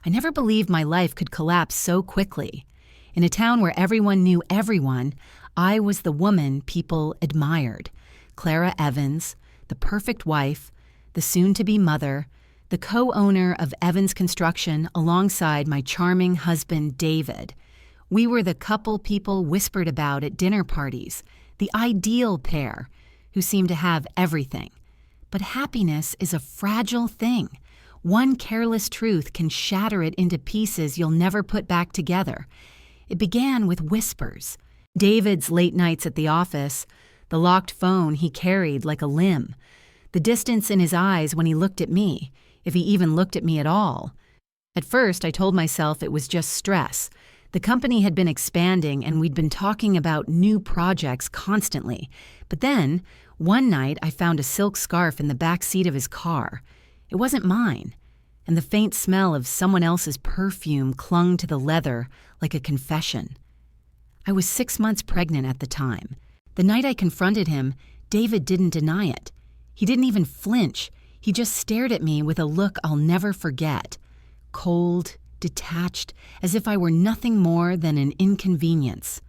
I never believed my life could collapse so quickly. In a town where everyone knew everyone, I was the woman people admired. Clara Evans, the perfect wife, the soon-to-be mother, the co-owner of Evans Construction alongside my charming husband, David. We were the couple people whispered about at dinner parties, the ideal pair who seemed to have everything. But happiness is a fragile thing. One careless truth can shatter it into pieces you'll never put back together. It began with whispers. David's late nights at the office, the locked phone he carried like a limb, the distance in his eyes when he looked at me, if he even looked at me at all. At first, I told myself it was just stress. The company had been expanding and we'd been talking about new projects constantly. But then, one night, I found a silk scarf in the back seat of his car. It wasn't mine, and the faint smell of someone else's perfume clung to the leather like a confession. I was 6 months pregnant at the time. The night I confronted him, David didn't deny it. He didn't even flinch. He just stared at me with a look I'll never forget. Cold, detached, as if I were nothing more than an inconvenience.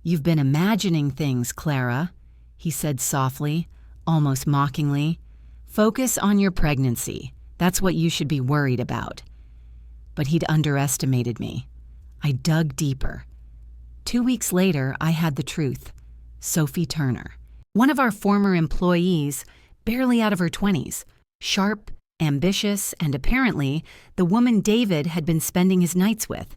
"You've been imagining things, Clara," he said softly, almost mockingly. "Focus on your pregnancy. That's what you should be worried about." But he'd underestimated me. I dug deeper. 2 weeks later, I had the truth. Sophie Turner, one of our former employees, barely out of her 20s, sharp, ambitious, and apparently the woman David had been spending his nights with.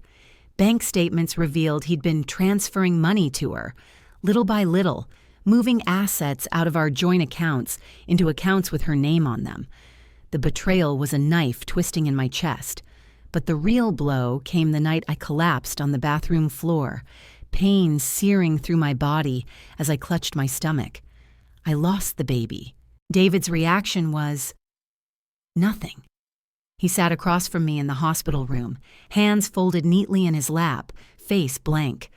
Bank statements revealed he'd been transferring money to her, little by little, moving assets out of our joint accounts into accounts with her name on them. The betrayal was a knife twisting in my chest. But the real blow came the night I collapsed on the bathroom floor, pain searing through my body as I clutched my stomach. I lost the baby. David's reaction was nothing. He sat across from me in the hospital room, hands folded neatly in his lap, face blank.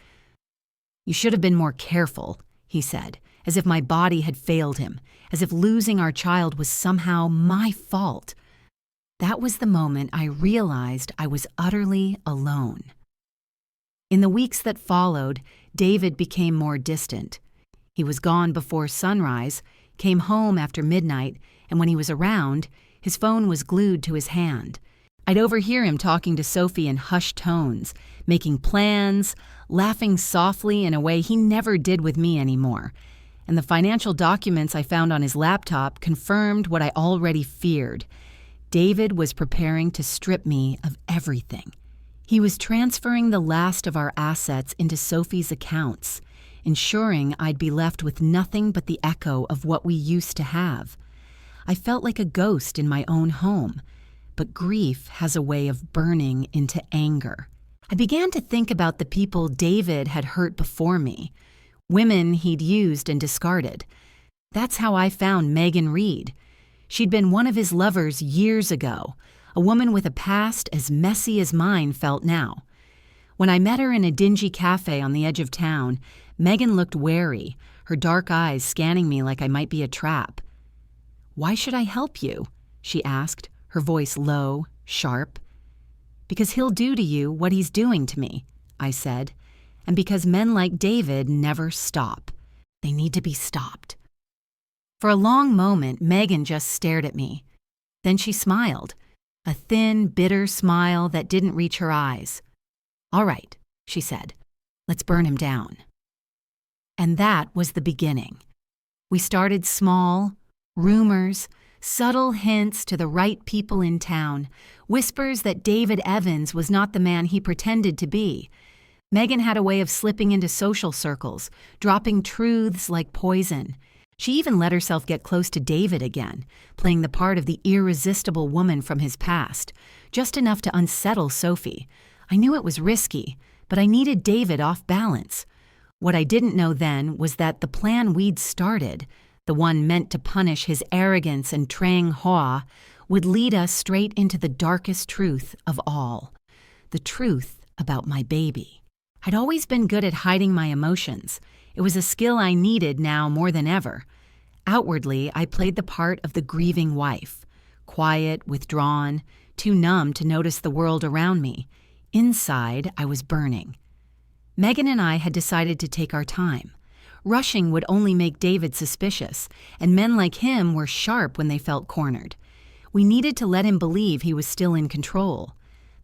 "You should have been more careful," he said, as if my body had failed him, as if losing our child was somehow my fault. That was the moment I realized I was utterly alone. In the weeks that followed, David became more distant. He was gone before sunrise, came home after midnight, and when he was around, his phone was glued to his hand. I'd overhear him talking to Sophie in hushed tones, making plans, laughing softly in a way he never did with me anymore. And the financial documents I found on his laptop confirmed what I already feared. David was preparing to strip me of everything. He was transferring the last of our assets into Sophie's accounts, ensuring I'd be left with nothing but the echo of what we used to have. I felt like a ghost in my own home, but grief has a way of burning into anger. I began to think about the people David had hurt before me, women he'd used and discarded. That's how I found Megan Reed. She'd been one of his lovers years ago, a woman with a past as messy as mine felt now. When I met her in a dingy cafe on the edge of town, Megan looked wary, her dark eyes scanning me like I might be a trap. "Why should I help you?" she asked, her voice low, sharp. "Because he'll do to you what he's doing to me," I said, "and because men like David never stop. They need to be stopped." For a long moment, Megan just stared at me. Then she smiled, a thin, bitter smile that didn't reach her eyes. "All right," she said, "let's burn him down." And that was the beginning. We started small, rumors, subtle hints to the right people in town, whispers that David Evans was not the man he pretended to be. Megan had a way of slipping into social circles, dropping truths like poison. She even let herself get close to David again, playing the part of the irresistible woman from his past, just enough to unsettle Sophie. I knew it was risky, but I needed David off balance. What I didn't know then was that the plan we'd started, the one meant to punish his arrogance and trang hoa, would lead us straight into the darkest truth of all. The truth about my baby. I'd always been good at hiding my emotions. It was a skill I needed now more than ever. Outwardly, I played the part of the grieving wife, quiet, withdrawn, too numb to notice the world around me. Inside, I was burning. Megan and I had decided to take our time. Rushing would only make David suspicious, and men like him were sharp when they felt cornered. We needed to let him believe he was still in control.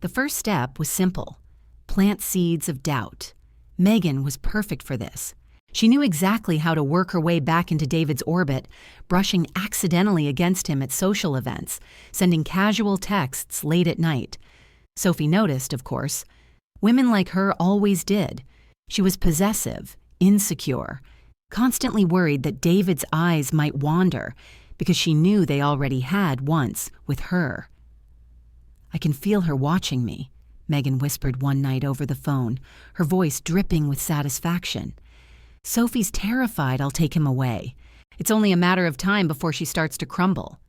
The first step was simple: plant seeds of doubt. Megan was perfect for this. She knew exactly how to work her way back into David's orbit, brushing accidentally against him at social events, sending casual texts late at night. Sophie noticed, of course. Women like her always did. She was possessive, insecure, constantly worried that David's eyes might wander because she knew they already had once with her. "I can feel her watching me," Megan whispered one night over the phone, her voice dripping with satisfaction. "Sophie's terrified I'll take him away. It's only a matter of time before she starts to crumble."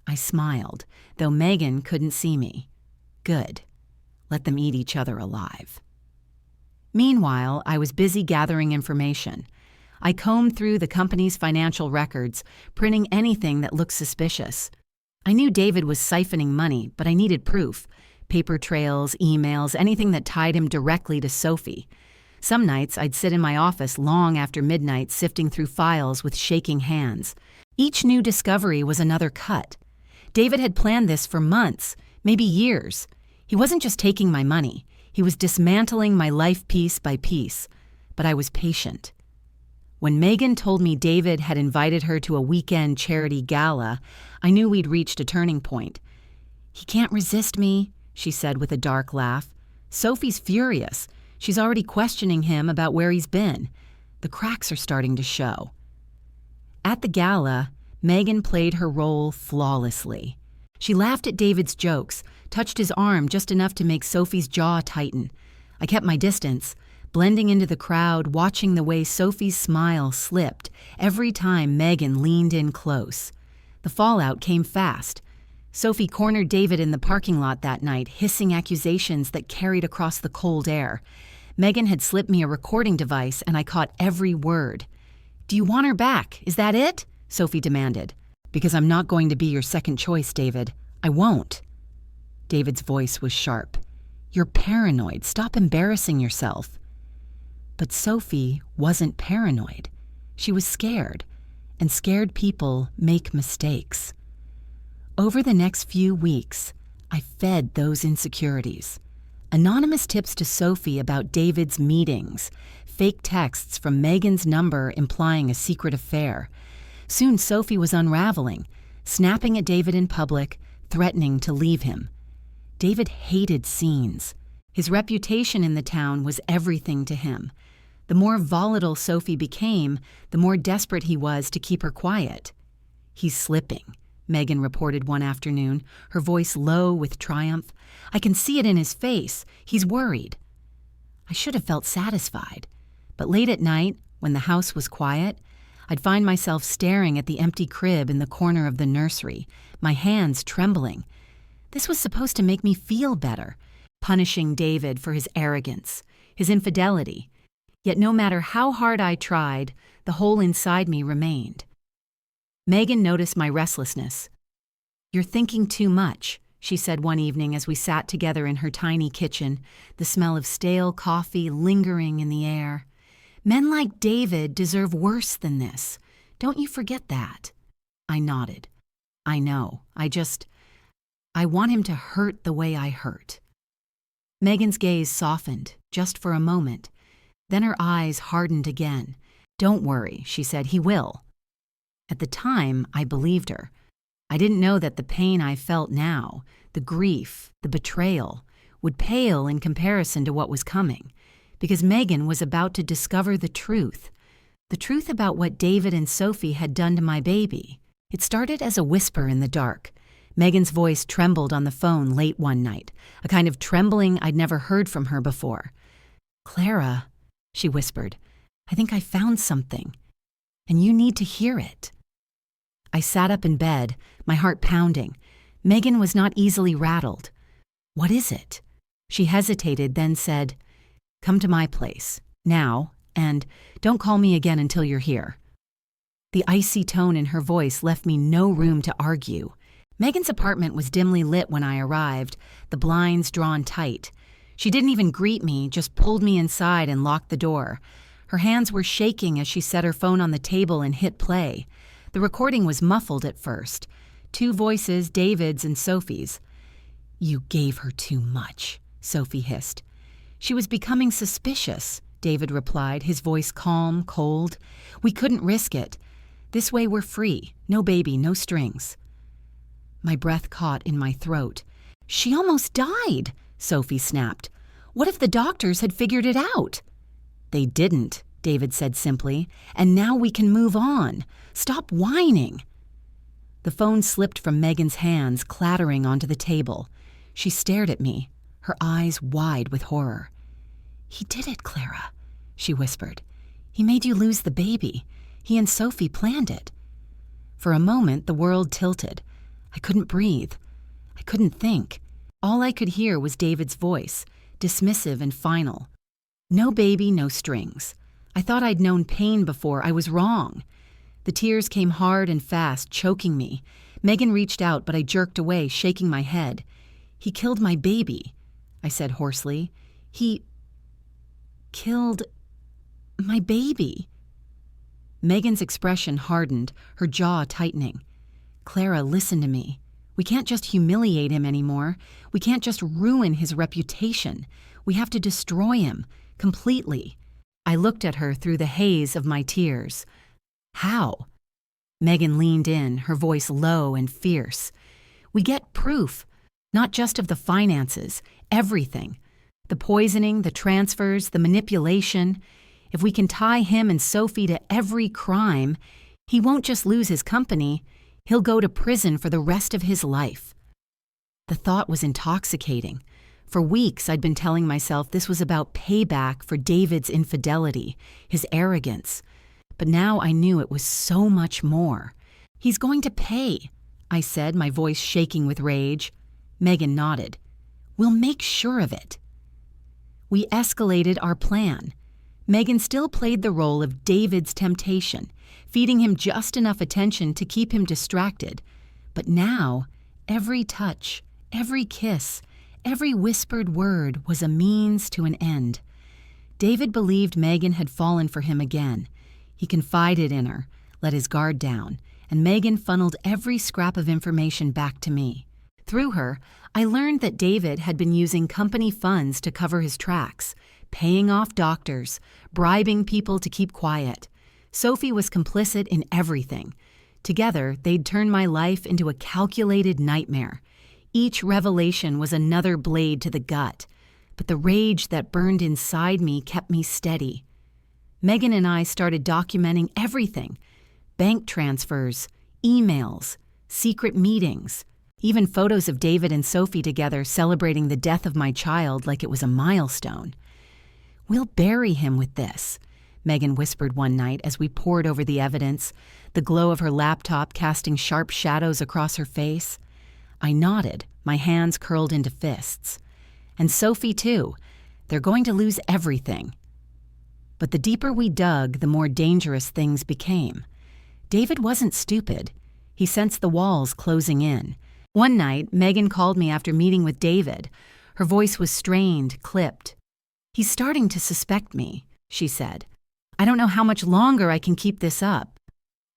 I smiled, though Megan couldn't see me. Good. Let them eat each other alive. Meanwhile, I was busy gathering information. I combed through the company's financial records, printing anything that looked suspicious. I knew David was siphoning money, but I needed proof. Paper trails, emails, anything that tied him directly to Sophie. Some nights I'd sit in my office long after midnight sifting through files with shaking hands. Each new discovery was another cut. David had planned this for months, maybe years. He wasn't just taking my money. He was dismantling my life piece by piece. But I was patient. When Megan told me David had invited her to a weekend charity gala, I knew we'd reached a turning point. "He can't resist me," she said with a dark laugh. "Sophie's furious. She's already questioning him about where he's been. The cracks are starting to show." At the gala, Megan played her role flawlessly. She laughed at David's jokes, touched his arm just enough to make Sophie's jaw tighten. I kept my distance, blending into the crowd, watching the way Sophie's smile slipped every time Megan leaned in close. The fallout came fast. Sophie cornered David in the parking lot that night, hissing accusations that carried across the cold air. Megan had slipped me a recording device, and I caught every word. "Do you want her back? Is that it?" Sophie demanded. "Because I'm not going to be your second choice, David. I won't." David's voice was sharp. "You're paranoid. Stop embarrassing yourself." But Sophie wasn't paranoid. She was scared, and scared people make mistakes. Over the next few weeks, I fed those insecurities. Anonymous tips to Sophie about David's meetings, fake texts from Megan's number implying a secret affair. Soon Sophie was unraveling, snapping at David in public, threatening to leave him. David hated scenes. His reputation in the town was everything to him. The more volatile Sophie became, the more desperate he was to keep her quiet. "He's slipping," Megan reported one afternoon, her voice low with triumph. "I can see it in his face. He's worried." I should have felt satisfied. But late at night, when the house was quiet, I'd find myself staring at the empty crib in the corner of the nursery, my hands trembling. This was supposed to make me feel better, punishing David for his arrogance, his infidelity. Yet no matter how hard I tried, the hole inside me remained. Megan noticed my restlessness. "You're thinking too much," she said one evening as we sat together in her tiny kitchen, the smell of stale coffee lingering in the air. "Men like David deserve worse than this. Don't you forget that." I nodded. "I know. I want him to hurt the way I hurt." Megan's gaze softened, just for a moment. Then her eyes hardened again. "Don't worry," she said. "He will." At the time, I believed her. I didn't know that the pain I felt now, the grief, the betrayal, would pale in comparison to what was coming, because Megan was about to discover the truth about what David and Sophie had done to my baby. It started as a whisper in the dark. Megan's voice trembled on the phone late one night, a kind of trembling I'd never heard from her before. "Clara," she whispered, "I think I found something, and you need to hear it." I sat up in bed, my heart pounding. Megan was not easily rattled. "What is it?" She hesitated, then said, "Come to my place, now, and don't call me again until you're here." The icy tone in her voice left me no room to argue. Megan's apartment was dimly lit when I arrived, the blinds drawn tight. She didn't even greet me, just pulled me inside and locked the door. Her hands were shaking as she set her phone on the table and hit play. The recording was muffled at first. 2 voices, David's and Sophie's. "You gave her too much," Sophie hissed. "She was becoming suspicious," David replied, his voice calm, cold. "We couldn't risk it. This way we're free. No baby, no strings." My breath caught in my throat. "She almost died," Sophie snapped. "What if the doctors had figured it out?" "They didn't," David said simply, "and now we can move on. Stop whining." The phone slipped from Megan's hands, clattering onto the table. She stared at me, her eyes wide with horror. "He did it, Clara," she whispered. "He made you lose the baby. He and Sophie planned it." For a moment, the world tilted. I couldn't breathe. I couldn't think. All I could hear was David's voice, dismissive and final. "No baby, no strings." I thought I'd known pain before. I was wrong. The tears came hard and fast, choking me. Megan reached out, but I jerked away, shaking my head. "He killed my baby," I said hoarsely. "He killed my baby." Megan's expression hardened, her jaw tightening. "Clara, listen to me. We can't just humiliate him anymore. We can't just ruin his reputation. We have to destroy him, completely." I looked at her through the haze of my tears. "How?" Megan leaned in, her voice low and fierce. "We get proof, not just of the finances, everything. The poisoning, the transfers, the manipulation. If we can tie him and Sophie to every crime, he won't just lose his company, he'll go to prison for the rest of his life." The thought was intoxicating. For weeks, I'd been telling myself this was about payback for David's infidelity, his arrogance. But now I knew it was so much more. "He's going to pay," I said, my voice shaking with rage. Megan nodded. "We'll make sure of it." We escalated our plan. Megan still played the role of David's temptation, feeding him just enough attention to keep him distracted. But now, every touch, every kiss, every whispered word was a means to an end. David believed Megan had fallen for him again. He confided in her, let his guard down, and Megan funneled every scrap of information back to me. Through her, I learned that David had been using company funds to cover his tracks, paying off doctors, bribing people to keep quiet. Sophie was complicit in everything. Together, they'd turned my life into a calculated nightmare. Each revelation was another blade to the gut, but the rage that burned inside me kept me steady. Megan and I started documenting everything: bank transfers, emails, secret meetings, even photos of David and Sophie together celebrating the death of my child like it was a milestone. "We'll bury him with this," Megan whispered one night as we pored over the evidence, the glow of her laptop casting sharp shadows across her face. I nodded, my hands curled into fists. "And Sophie, too. They're going to lose everything." But the deeper we dug, the more dangerous things became. David wasn't stupid. He sensed the walls closing in. One night, Megan called me after meeting with David. Her voice was strained, clipped. "He's starting to suspect me," she said. "I don't know how much longer I can keep this up."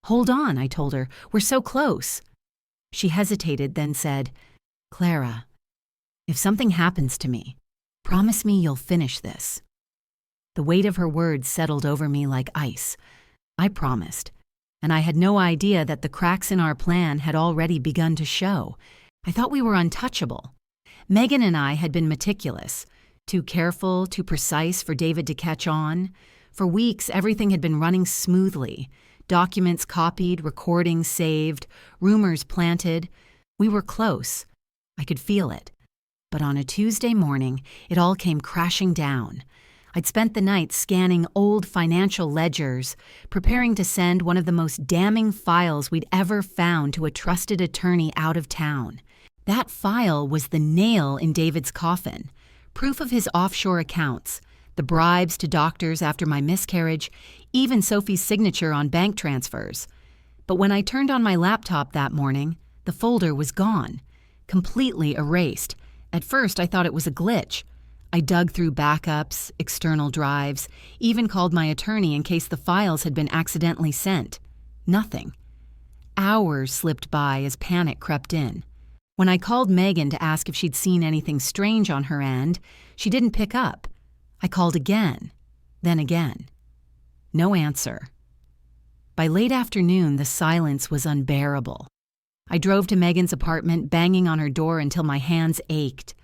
"Hold on," I told her. "We're so close." She hesitated, then said, "Clara, if something happens to me, promise me you'll finish this." The weight of her words settled over me like ice. I promised, and I had no idea that the cracks in our plan had already begun to show. I thought we were untouchable. Megan and I had been meticulous, too careful, too precise for David to catch on. For weeks, everything had been running smoothly. Documents copied, recordings saved, rumors planted. We were close. I could feel it. But on a Tuesday morning, it all came crashing down. I'd spent the night scanning old financial ledgers, preparing to send one of the most damning files we'd ever found to a trusted attorney out of town. That file was the nail in David's coffin, proof of his offshore accounts, the bribes to doctors after my miscarriage, even Sophie's signature on bank transfers. But when I turned on my laptop that morning, The folder was gone, completely erased. At first, I thought it was a glitch. I dug through backups, external drives, even called my attorney in case the files had been accidentally sent. Nothing. Hours slipped by as panic crept in. When I called Megan to ask if she'd seen anything strange on her end, she didn't pick up. I called again, then again. No answer. By late afternoon, the silence was unbearable. I drove to Megan's apartment, banging on her door until my hands ached.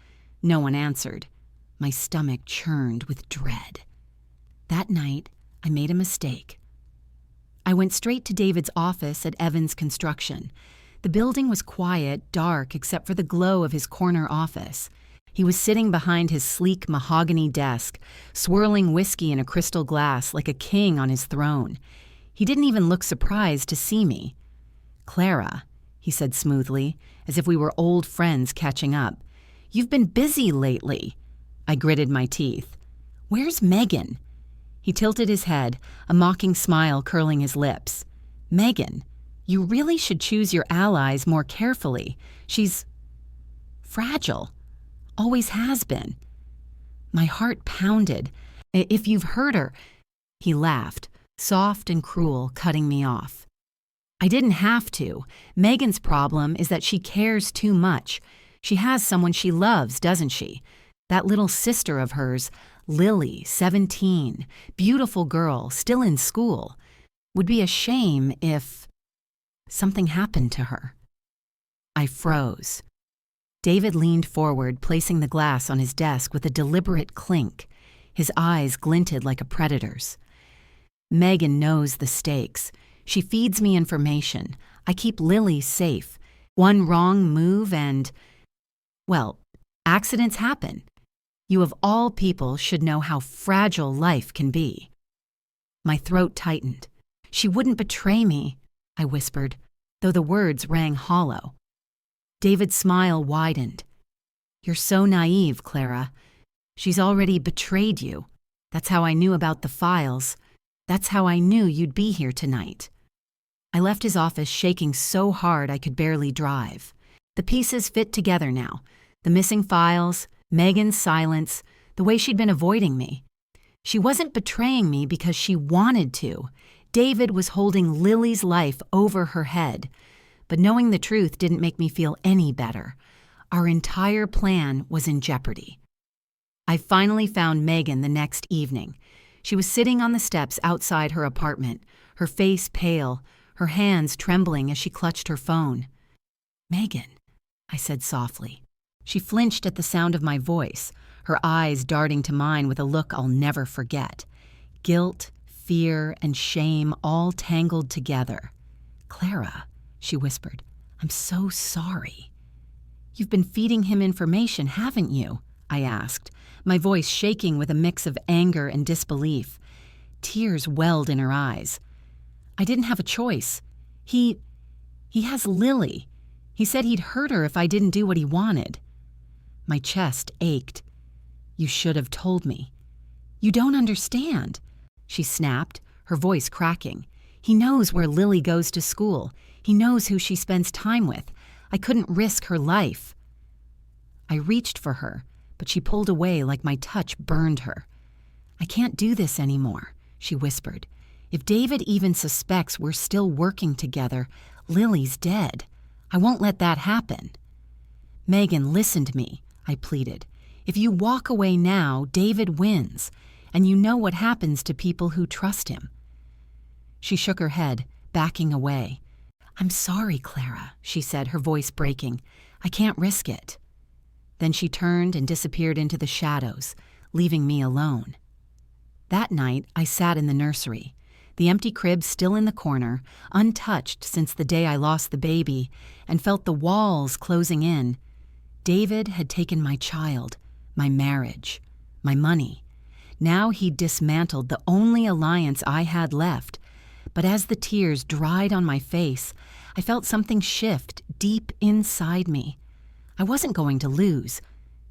No one answered. My stomach churned with dread. That night, I made a mistake. I went straight to David's office at Evans Construction. The building was quiet, dark, except for the glow of his corner office. He was sitting behind his sleek mahogany desk, swirling whiskey in a crystal glass like a king on his throne. He didn't even look surprised to see me. "Clara," he said smoothly, as if we were old friends catching up. "You've been busy lately." I gritted my teeth. "Where's Megan?" He tilted his head, a mocking smile curling his lips. "Megan, you really should choose your allies more carefully. She's fragile. Always has been." My heart pounded. "If you've hurt her—" He laughed, soft and cruel, cutting me off. "I didn't have to. Megan's problem is that she cares too much. She has someone she loves, doesn't she? That little sister of hers, Lily, 17, beautiful girl, still in school. Would be a shame if something happened to her." I froze. David leaned forward, placing the glass on his desk with a deliberate clink. His eyes glinted like a predator's. "Megan knows the stakes. She feeds me information. I keep Lily safe. One wrong move and, well, accidents happen. You of all people should know how fragile life can be." My throat tightened. "She wouldn't betray me," I whispered, though the words rang hollow. David's smile widened. "You're so naive, Clara. She's already betrayed you. That's how I knew about the files. That's how I knew you'd be here tonight." I left his office shaking so hard I could barely drive. The pieces fit together now. The missing files, Megan's silence, the way she'd been avoiding me. She wasn't betraying me because she wanted to. David was holding Lily's life over her head. But knowing the truth didn't make me feel any better. Our entire plan was in jeopardy. I finally found Megan the next evening. She was sitting on the steps outside her apartment, her face pale, her hands trembling as she clutched her phone. "Megan," I said softly. She flinched at the sound of my voice, her eyes darting to mine with a look I'll never forget. Guilt, fear, and shame all tangled together. "Clara," she whispered, "I'm so sorry." "You've been feeding him information, haven't you?" I asked, my voice shaking with a mix of anger and disbelief. Tears welled in her eyes. "I didn't have a choice. He has Lily. He said he'd hurt her if I didn't do what he wanted." My chest ached. "You should have told me." "You don't understand," she snapped, her voice cracking. "He knows where Lily goes to school. He knows who she spends time with. I couldn't risk her life." I reached for her, but she pulled away like my touch burned her. "I can't do this anymore," she whispered. "If David even suspects we're still working together, Lily's dead. I won't let that happen." "Megan, listen to me," I pleaded. "If you walk away now, David wins, and you know what happens to people who trust him." She shook her head, backing away. "I'm sorry, Clara," she said, her voice breaking. "I can't risk it." Then she turned and disappeared into the shadows, leaving me alone. That night, I sat in the nursery, the empty crib still in the corner, untouched since the day I lost the baby, and felt the walls closing in. David had taken my child, my marriage, my money. Now he'd dismantled the only alliance I had left. But as the tears dried on my face, I felt something shift deep inside me. I wasn't going to lose.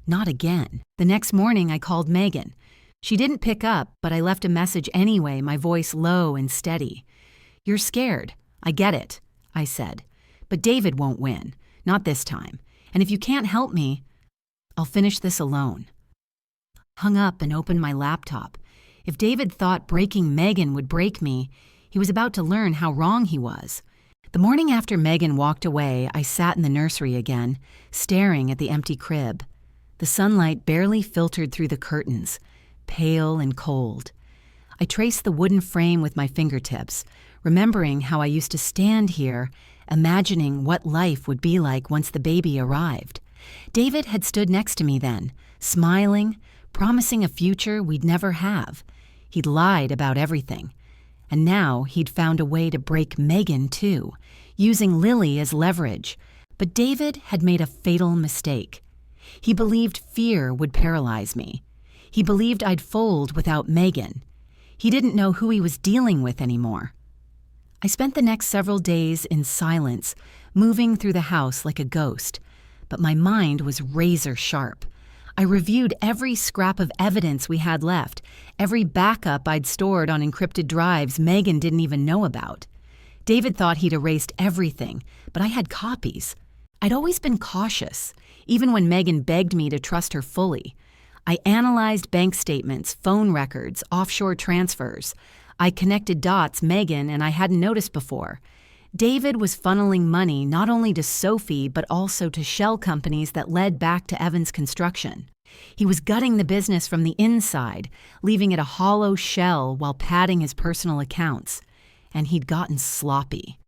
Not again. The next morning, I called Megan. She didn't pick up, but I left a message anyway, my voice low and steady. "You're scared. I get it," I said. "But David won't win. Not this time. And if you can't help me, I'll finish this alone. Hung up and opened my laptop. If David thought breaking Megan would break me, he was about to learn how wrong he was. The morning after Megan walked away, I sat in the nursery again, staring at the empty crib. The sunlight barely filtered through the curtains, pale and cold. I traced the wooden frame with my fingertips, remembering how I used to stand here, imagining what life would be like once the baby arrived. David had stood next to me then, smiling, promising a future we'd never have. He'd lied about everything. And now he'd found a way to break Megan, too, using Lily as leverage. But David had made a fatal mistake. He believed fear would paralyze me. He believed I'd fold without Megan. He didn't know who he was dealing with anymore. I spent the next several days in silence, moving through the house like a ghost. But my mind was razor sharp. I reviewed every scrap of evidence we had left, every backup I'd stored on encrypted drives Megan didn't even know about. David thought he'd erased everything, but I had copies. I'd always been cautious, even when Megan begged me to trust her fully. I analyzed bank statements, phone records, offshore transfers. I connected dots Megan and I hadn't noticed before. David was funneling money not only to Sophie but also to shell companies that led back to Evans Construction. He was gutting the business from the inside, leaving it a hollow shell while padding his personal accounts. And he'd gotten sloppy.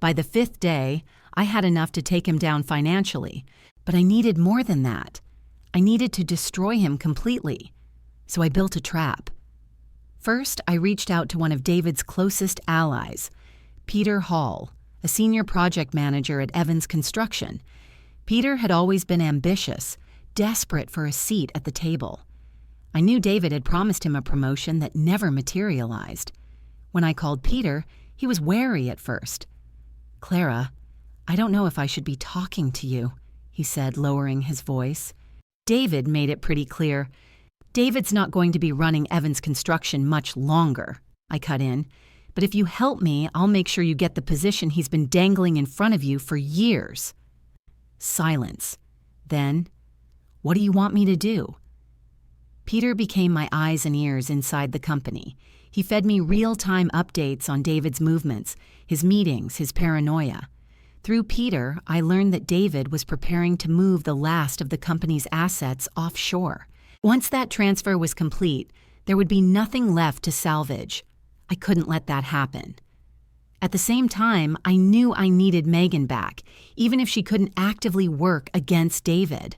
By the 5th day, I had enough to take him down financially, but I needed more than that. I needed to destroy him completely. So I built a trap. First, I reached out to one of David's closest allies, Peter Hall, a senior project manager at Evans Construction. Peter had always been ambitious, desperate for a seat at the table. I knew David had promised him a promotion that never materialized. When I called Peter, he was wary at first. "Clara, I don't know if I should be talking to you," he said, lowering his voice. David made it pretty clear. "David's not going to be running Evans Construction much longer," I cut in. "But if you help me, I'll make sure you get the position he's been dangling in front of you for years." Silence. Then, "What do you want me to do?" Peter became my eyes and ears inside the company. He fed me real-time updates on David's movements, his meetings, his paranoia. Through Peter, I learned that David was preparing to move the last of the company's assets offshore. Once that transfer was complete, there would be nothing left to salvage. I couldn't let that happen. At the same time, I knew I needed Megan back, even if she couldn't actively work against David.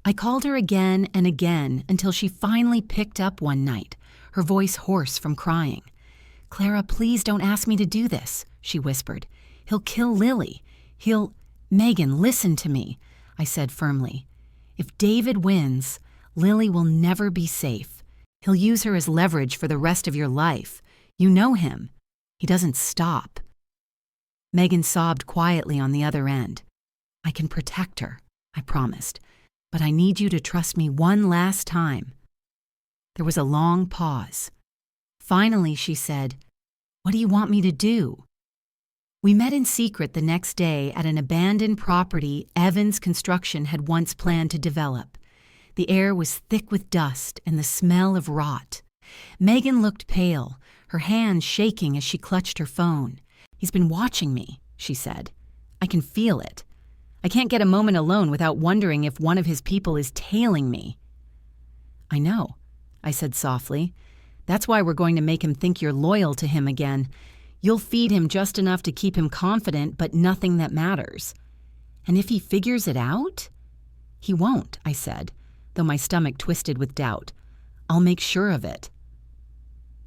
I called her again and again until she finally picked up one night, her voice hoarse from crying. "Clara, please don't ask me to do this," she whispered. "He'll kill Lily. Megan, listen to me," I said firmly. "If David wins, Lily will never be safe. He'll use her as leverage for the rest of your life. You know him. He doesn't stop." Megan sobbed quietly on the other end. "I can protect her," I promised, "but I need you to trust me one last time." There was a long pause. Finally, she said, "What do you want me to do?" We met in secret the next day at an abandoned property Evans Construction had once planned to develop. The air was thick with dust and the smell of rot. Megan looked pale, her hands shaking as she clutched her phone. "He's been watching me," she said. "I can feel it. I can't get a moment alone without wondering if one of his people is tailing me." "I know," I said softly. "That's why we're going to make him think you're loyal to him again. You'll feed him just enough to keep him confident, but nothing that matters. And if he figures it out?" "He won't," I said, though my stomach twisted with doubt. "I'll make sure of it."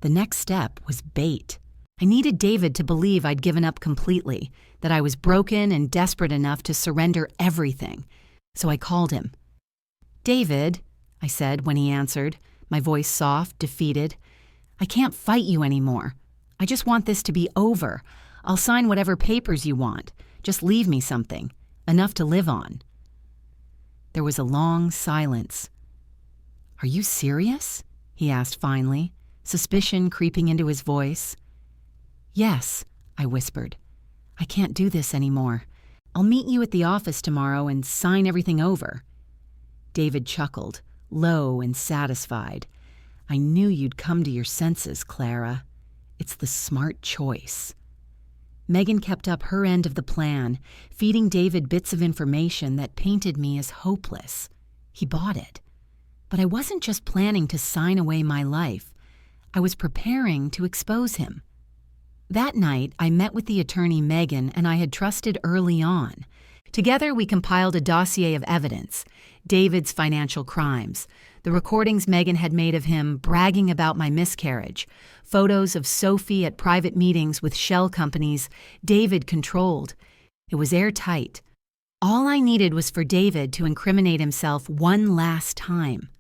The next step was bait. I needed David to believe I'd given up completely, that I was broken and desperate enough to surrender everything. So I called him. "David," I said when he answered, my voice soft, defeated, "I can't fight you anymore. I just want this to be over. I'll sign whatever papers you want. Just leave me something, enough to live on." There was a long silence. "Are you serious?" he asked finally, suspicion creeping into his voice. "Yes," I whispered. "I can't do this anymore. I'll meet you at the office tomorrow and sign everything over." David chuckled, low and satisfied. "I knew you'd come to your senses, Clara. It's the smart choice." Megan kept up her end of the plan, feeding David bits of information that painted me as hopeless. He bought it. But I wasn't just planning to sign away my life. I was preparing to expose him. That night, I met with the attorney Megan and I had trusted early on. Together, we compiled a dossier of evidence: David's financial crimes, the recordings Megan had made of him bragging about my miscarriage, photos of Sophie at private meetings with shell companies David controlled. It was airtight. All I needed was for David to incriminate himself one last time.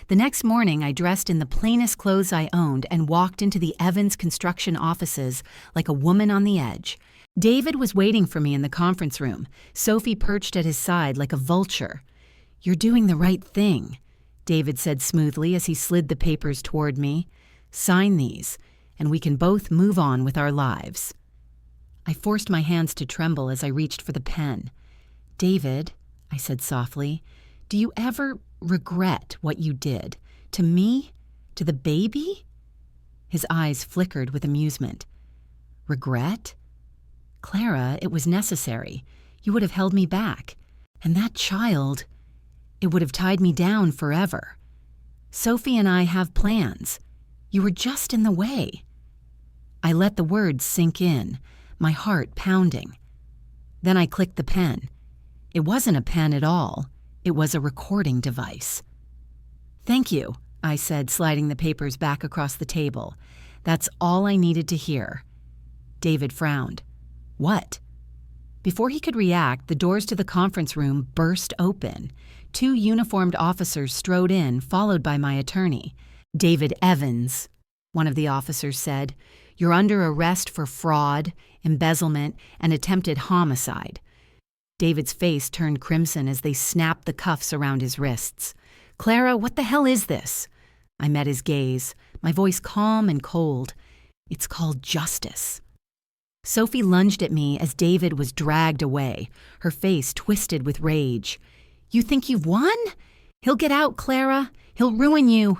The next morning, I dressed in the plainest clothes I owned and walked into the Evans construction offices like a woman on the edge. David was waiting for me in the conference room, Sophie perched at his side like a vulture. "You're doing the right thing," David said smoothly as he slid the papers toward me. "Sign these, and we can both move on with our lives." I forced my hands to tremble as I reached for the pen. "David," I said softly, "do you ever regret what you did? To me? To the baby?" His eyes flickered with amusement. "Regret? Clara, it was necessary. You would have held me back. And that child, it would have tied me down forever. Sophie and I have plans. You were just in the way." I let the words sink in, my heart pounding. Then I clicked the pen. It wasn't a pen at all. It was a recording device. "Thank you," I said, sliding the papers back across the table. "That's all I needed to hear." David frowned. "What?" Before he could react, the doors to the conference room burst open. 2 uniformed officers strode in, followed by my attorney. "David Evans," one of the officers said, "you're under arrest for fraud, embezzlement, and attempted homicide." David's face turned crimson as they snapped the cuffs around his wrists. "Clara, what the hell is this?" I met his gaze, my voice calm and cold. "It's called justice." Sophie lunged at me as David was dragged away, her face twisted with rage. "You think you've won? He'll get out, Clara. He'll ruin you."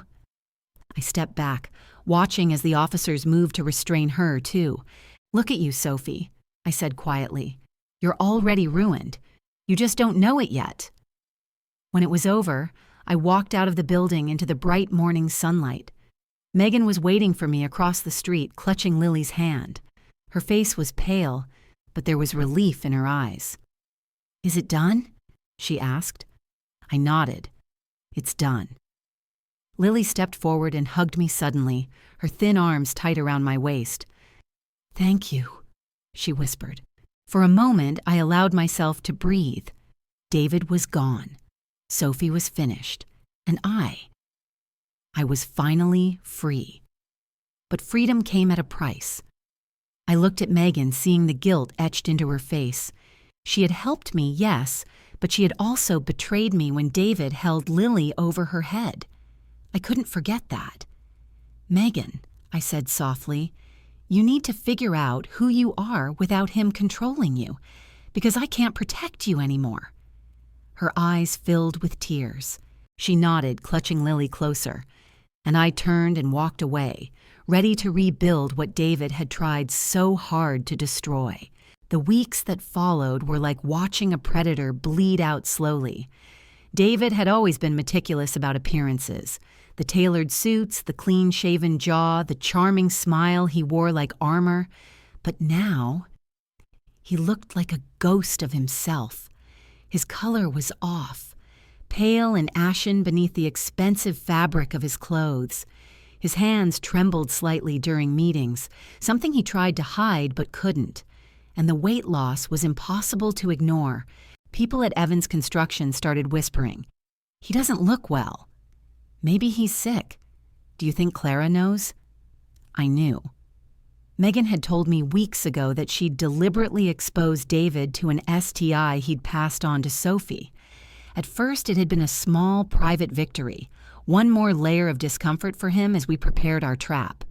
I stepped back, watching as the officers moved to restrain her, too. "Look at you, Sophie," I said quietly. "You're already ruined. You just don't know it yet." When it was over, I walked out of the building into the bright morning sunlight. Megan was waiting for me across the street, clutching Lily's hand. Her face was pale, but there was relief in her eyes. "Is it done?" she asked. I nodded. "It's done." Lily stepped forward and hugged me suddenly, her thin arms tight around my waist. "Thank you," she whispered. For a moment, I allowed myself to breathe. David was gone. Sophie was finished. And I was finally free. But freedom came at a price. I looked at Megan, seeing the guilt etched into her face. She had helped me, yes, but she had also betrayed me when David held Lily over her head. I couldn't forget that. "Megan," I said softly, "you need to figure out who you are without him controlling you, because I can't protect you anymore." Her eyes filled with tears. She nodded, clutching Lily closer, and I turned and walked away, ready to rebuild what David had tried so hard to destroy. The weeks that followed were like watching a predator bleed out slowly. David had always been meticulous about appearances. The tailored suits, the clean-shaven jaw, the charming smile he wore like armor. But now, he looked like a ghost of himself. His color was off, pale and ashen beneath the expensive fabric of his clothes. His hands trembled slightly during meetings, something he tried to hide but couldn't. And the weight loss was impossible to ignore. People at Evans Construction started whispering, "He doesn't look well. Maybe he's sick. Do you think Clara knows?" I knew. Megan had told me weeks ago that she'd deliberately exposed David to an STI he'd passed on to Sophie. At first, it had been a small, private victory, one more layer of discomfort for him as we prepared our trap.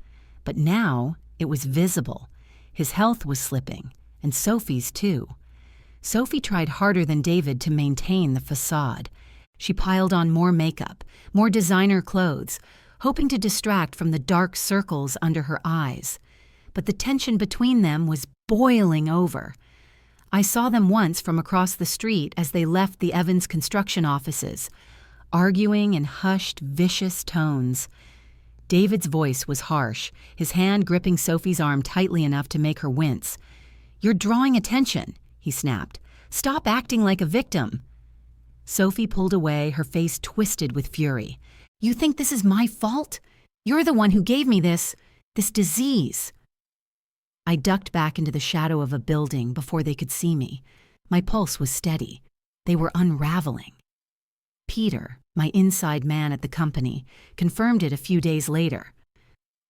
But now, it was visible. His health was slipping, and Sophie's too. Sophie tried harder than David to maintain the facade. She piled on more makeup, more designer clothes, hoping to distract from the dark circles under her eyes. But the tension between them was boiling over. I saw them once from across the street as they left the Evans construction offices, arguing in hushed, vicious tones. David's voice was harsh, his hand gripping Sophie's arm tightly enough to make her wince. "You're drawing attention," he snapped. "Stop acting like a victim." Sophie pulled away, her face twisted with fury. "You think this is my fault? You're the one who gave me this disease." I ducked back into the shadow of a building before they could see me. My pulse was steady. They were unraveling. Peter, my inside man at the company, confirmed it a few days later.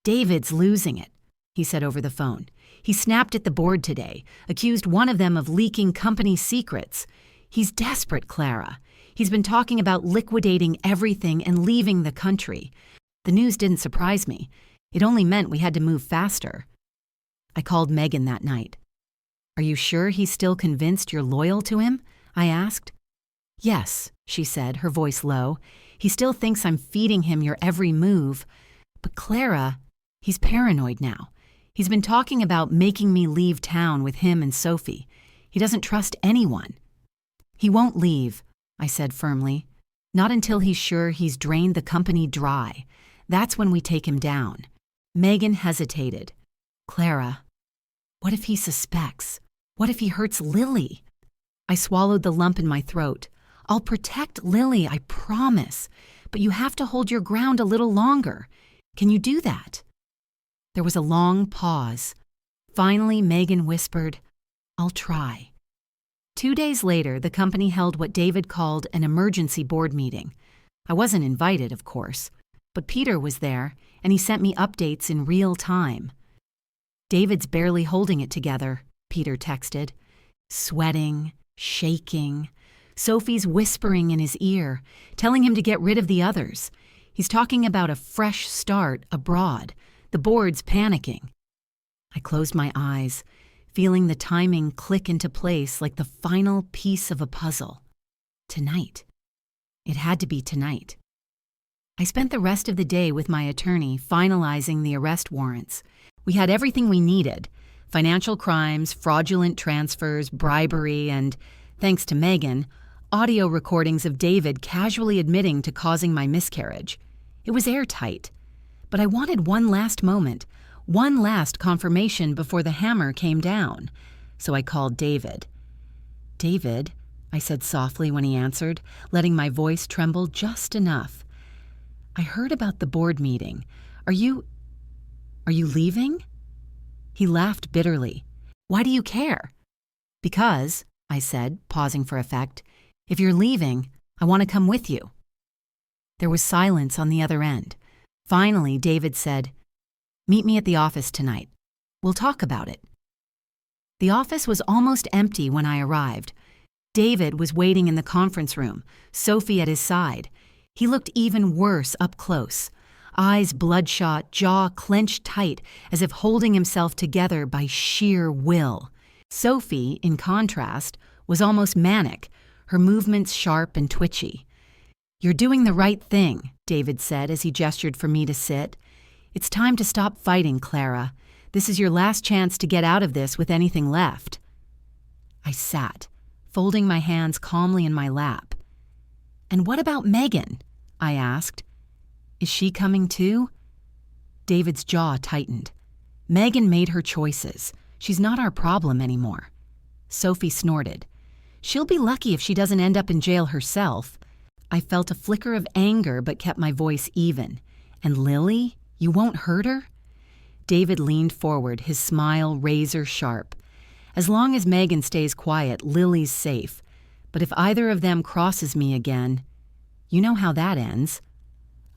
"David's losing it," he said over the phone. "He snapped at the board today, accused one of them of leaking company secrets. He's desperate, Clara. He's been talking about liquidating everything and leaving the country. The news didn't surprise me. It only meant we had to move faster." I called Megan that night. "Are you sure he's still convinced you're loyal to him?" I asked. "Yes," she said, her voice low. "He still thinks I'm feeding him your every move. But Clara, he's paranoid now. He's been talking about making me leave town with him and Sophie. He doesn't trust anyone." "He won't leave," I said firmly. "Not until he's sure he's drained the company dry. That's when we take him down." Megan hesitated. "Clara, what if he suspects? What if he hurts Lily?" I swallowed the lump in my throat. "I'll protect Lily, I promise. But you have to hold your ground a little longer. Can you do that?" There was a long pause. Finally, Megan whispered, "I'll try." 2 days later, the company held what David called an emergency board meeting. I wasn't invited, of course, but Peter was there, and he sent me updates in real time. "David's barely holding it together," Peter texted. Sweating, shaking. Sophie's whispering in his ear, telling him to get rid of the others. He's talking about a fresh start abroad. The board's panicking. I closed my eyes, feeling the timing click into place like the final piece of a puzzle. Tonight. It had to be tonight. I spent the rest of the day with my attorney finalizing the arrest warrants. We had everything we needed: financial crimes, fraudulent transfers, bribery, and, thanks to Megan, audio recordings of David casually admitting to causing my miscarriage. It was airtight. But I wanted one last moment, one last confirmation before the hammer came down. So I called David. "David," I said softly when he answered, letting my voice tremble just enough. "I heard about the board meeting. Are you leaving?" He laughed bitterly. "Why do you care?" "Because," I said, pausing for effect, "if you're leaving, I want to come with you." There was silence on the other end. Finally, David said, "Meet me at the office tonight. We'll talk about it." The office was almost empty when I arrived. David was waiting in the conference room, Sophie at his side. He looked even worse up close. Eyes bloodshot, jaw clenched tight, as if holding himself together by sheer will. Sophie, in contrast, was almost manic, her movements sharp and twitchy. "You're doing the right thing," David said as he gestured for me to sit. "It's time to stop fighting, Clara. This is your last chance to get out of this with anything left." I sat, folding my hands calmly in my lap. "And what about Megan?" I asked. "Is she coming too?" David's jaw tightened. "Megan made her choices. She's not our problem anymore." Sophie snorted. "She'll be lucky if she doesn't end up in jail herself." I felt a flicker of anger but kept my voice even. "And Lily? You won't hurt her?" David leaned forward, his smile razor sharp. "As long as Megan stays quiet, Lily's safe. But if either of them crosses me again, you know how that ends."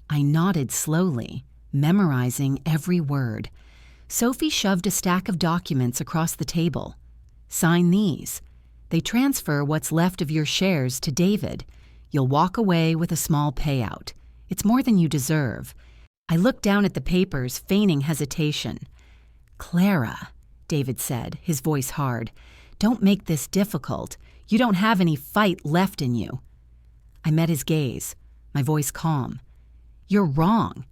I nodded slowly, memorizing every word. Sophie shoved a stack of documents across the table. "Sign these. They transfer what's left of your shares to David. You'll walk away with a small payout. It's more than you deserve." I looked down at the papers, feigning hesitation. "Clara," David said, his voice hard, Don't make this difficult. You don't have any fight left in you." I met his gaze, my voice calm. "You're wrong."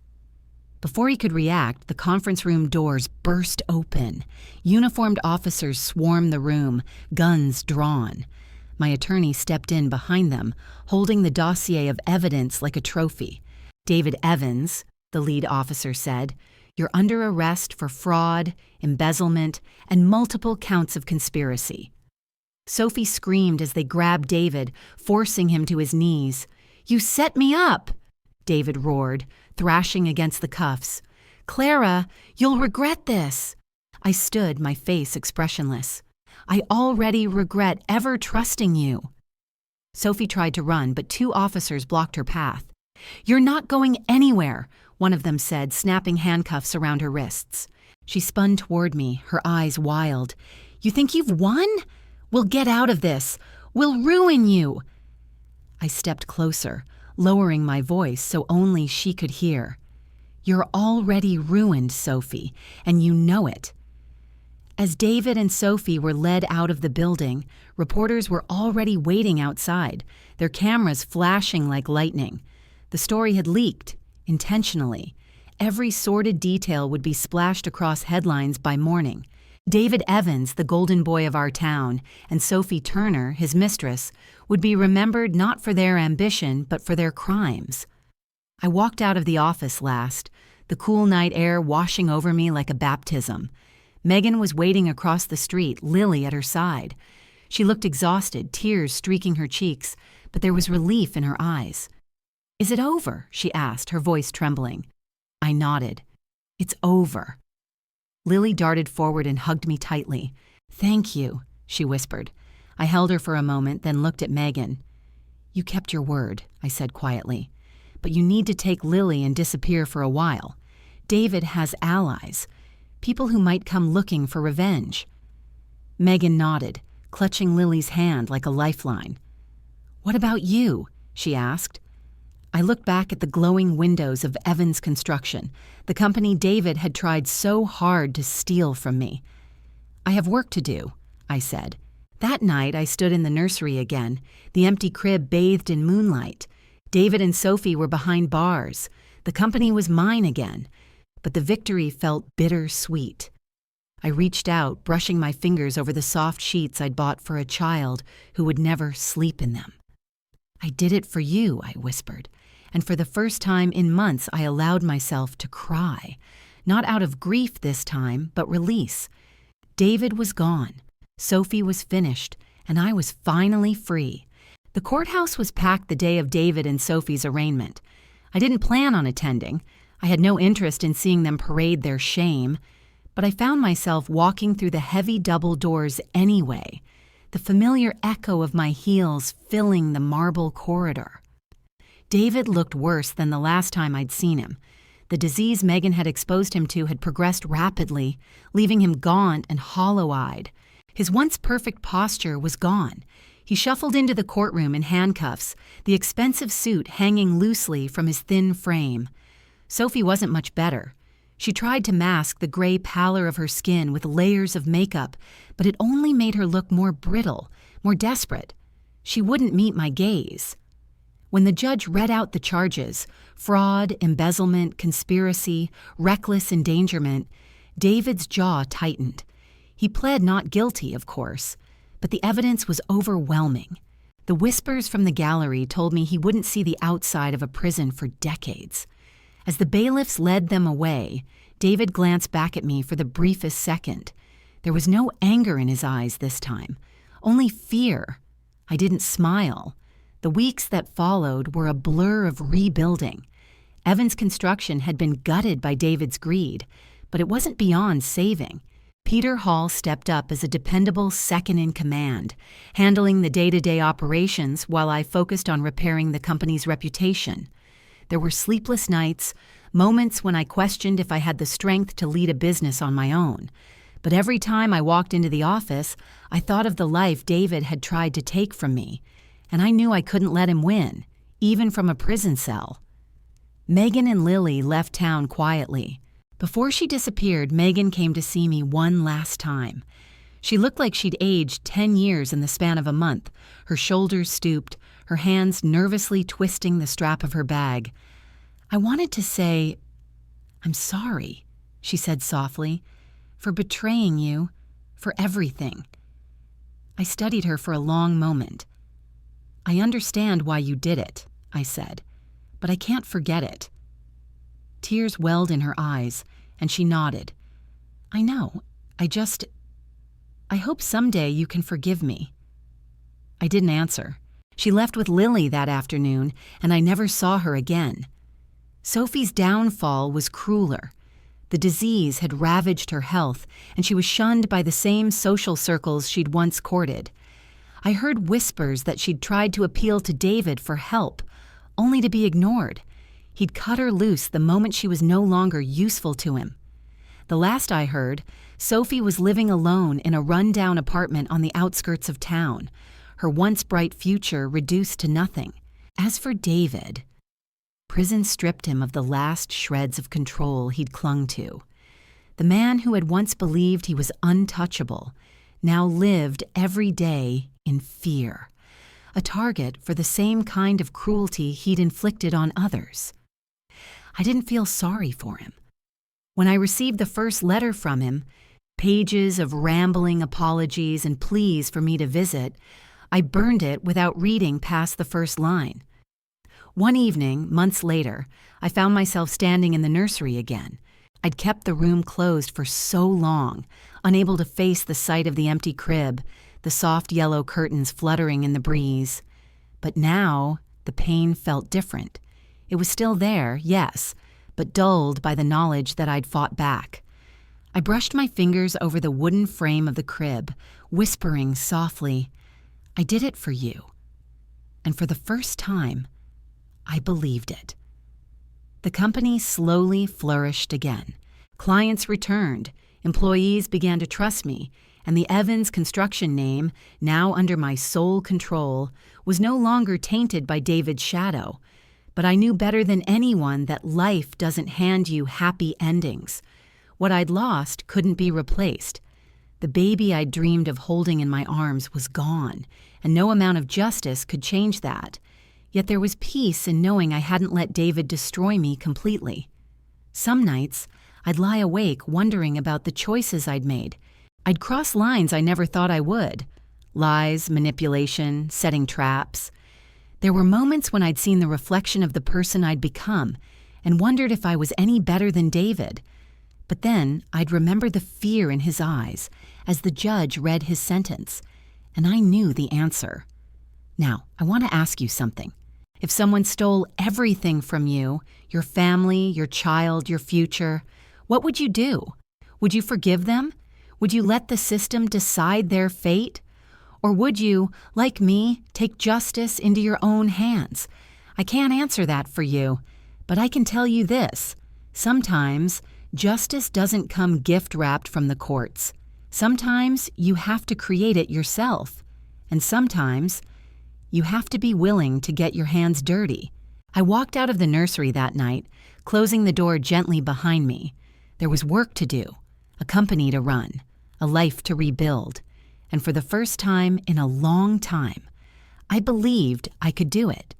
Before he could react, the conference room doors burst open. Uniformed officers swarmed the room, guns drawn. My attorney stepped in behind them, holding the dossier of evidence like a trophy. "David Evans," the lead officer said, "you're under arrest for fraud, embezzlement, and multiple counts of conspiracy." Sophie screamed as they grabbed David, forcing him to his knees. "You set me up!" David roared, thrashing against the cuffs. "Clara, you'll regret this." I stood, my face expressionless. "I already regret ever trusting you." Sophie tried to run, but 2 officers blocked her path. "You're not going anywhere," one of them said, snapping handcuffs around her wrists. She spun toward me, her eyes wild. "You think you've won? We'll get out of this. We'll ruin you." I stepped closer, lowering my voice so only she could hear. "You're already ruined, Sophie, and you know it." As David and Sophie were led out of the building, reporters were already waiting outside, their cameras flashing like lightning. The story had leaked, intentionally. Every sordid detail would be splashed across headlines by morning. David Evans, the golden boy of our town, and Sophie Turner, his mistress, would be remembered not for their ambition but for their crimes. I walked out of the office last, the cool night air washing over me like a baptism. Megan was waiting across the street, Lily at her side. She looked exhausted, tears streaking her cheeks, but there was relief in her eyes. "Is it over?" she asked, her voice trembling. I nodded. "It's over." Lily darted forward and hugged me tightly. "Thank you," she whispered. I held her for a moment, then looked at Megan. "You kept your word," I said quietly. "But you need to take Lily and disappear for a while. David has allies, people who might come looking for revenge." Megan nodded, clutching Lily's hand like a lifeline. "What about you?" she asked. I looked back at the glowing windows of Evans Construction, the company David had tried so hard to steal from me. "I have work to do," I said. That night I stood in the nursery again, the empty crib bathed in moonlight. David and Sophie were behind bars. The company was mine again, but the victory felt bittersweet. I reached out, brushing my fingers over the soft sheets I'd bought for a child who would never sleep in them. "I did it for you," I whispered, and for the first time in months I allowed myself to cry. Not out of grief this time, but release. David was gone. Sophie was finished, and I was finally free. The courthouse was packed the day of David and Sophie's arraignment. I didn't plan on attending. I had no interest in seeing them parade their shame, but I found myself walking through the heavy double doors anyway, the familiar echo of my heels filling the marble corridor. David looked worse than the last time I'd seen him. The disease Megan had exposed him to had progressed rapidly, leaving him gaunt and hollow-eyed. His once perfect posture was gone. He shuffled into the courtroom in handcuffs, the expensive suit hanging loosely from his thin frame. Sophie wasn't much better. She tried to mask the gray pallor of her skin with layers of makeup, but it only made her look more brittle, more desperate. She wouldn't meet my gaze. When the judge read out the charges, fraud, embezzlement, conspiracy, reckless endangerment, David's jaw tightened. He pled not guilty, of course, but the evidence was overwhelming. The whispers from the gallery told me he wouldn't see the outside of a prison for decades. As the bailiffs led them away, David glanced back at me for the briefest second. There was no anger in his eyes this time, only fear. I didn't smile. The weeks that followed were a blur of rebuilding. Evans Construction had been gutted by David's greed, but it wasn't beyond saving. Peter Hall stepped up as a dependable second-in-command, handling the day-to-day operations while I focused on repairing the company's reputation. There were sleepless nights, moments when I questioned if I had the strength to lead a business on my own. But every time I walked into the office, I thought of the life David had tried to take from me, and I knew I couldn't let him win, even from a prison cell. Megan and Lily left town quietly. Before she disappeared, Megan came to see me one last time. She looked like she'd aged 10 years in the span of a month, her shoulders stooped, her hands nervously twisting the strap of her bag. I wanted to say, "I'm sorry," she said softly, "for betraying you, for everything." I studied her for a long moment. "I understand why you did it," I said, "but I can't forget it." Tears welled in her eyes, and she nodded. "I know, I hope someday you can forgive me." I didn't answer. She left with Lily that afternoon, and I never saw her again. Sophie's downfall was crueler. The disease had ravaged her health, and she was shunned by the same social circles she'd once courted. I heard whispers that she'd tried to appeal to David for help, only to be ignored. He'd cut her loose the moment she was no longer useful to him. The last I heard, Sophie was living alone in a run-down apartment on the outskirts of town, her once bright future reduced to nothing. As for David, prison stripped him of the last shreds of control he'd clung to. The man who had once believed he was untouchable now lived every day in fear, a target for the same kind of cruelty he'd inflicted on others. I didn't feel sorry for him. When I received the first letter from him, pages of rambling apologies and pleas for me to visit, I burned it without reading past the first line. One evening, months later, I found myself standing in the nursery again. I'd kept the room closed for so long, unable to face the sight of the empty crib, the soft yellow curtains fluttering in the breeze. But now, the pain felt different. It was still there, yes, but dulled by the knowledge that I'd fought back. I brushed my fingers over the wooden frame of the crib, whispering softly, "I did it for you." And for the first time, I believed it. The company slowly flourished again. Clients returned, employees began to trust me, and the Evans construction name, now under my sole control, was no longer tainted by David's shadow. But I knew better than anyone that life doesn't hand you happy endings. What I'd lost couldn't be replaced. The baby I'd dreamed of holding in my arms was gone, and no amount of justice could change that. Yet there was peace in knowing I hadn't let David destroy me completely. Some nights, I'd lie awake wondering about the choices I'd made. I'd cross lines I never thought I would. Lies, manipulation, setting traps. There were moments when I'd seen the reflection of the person I'd become and wondered if I was any better than David. But then I'd remember the fear in his eyes as the judge read his sentence, and I knew the answer. Now, I want to ask you something. If someone stole everything from you, your family, your child, your future, what would you do? Would you forgive them? Would you let the system decide their fate? Or would you, like me, take justice into your own hands? I can't answer that for you, but I can tell you this. Sometimes, justice doesn't come gift-wrapped from the courts. Sometimes you have to create it yourself. And sometimes you have to be willing to get your hands dirty. I walked out of the nursery that night, closing the door gently behind me. There was work to do, a company to run, a life to rebuild. And for the first time in a long time, I believed I could do it.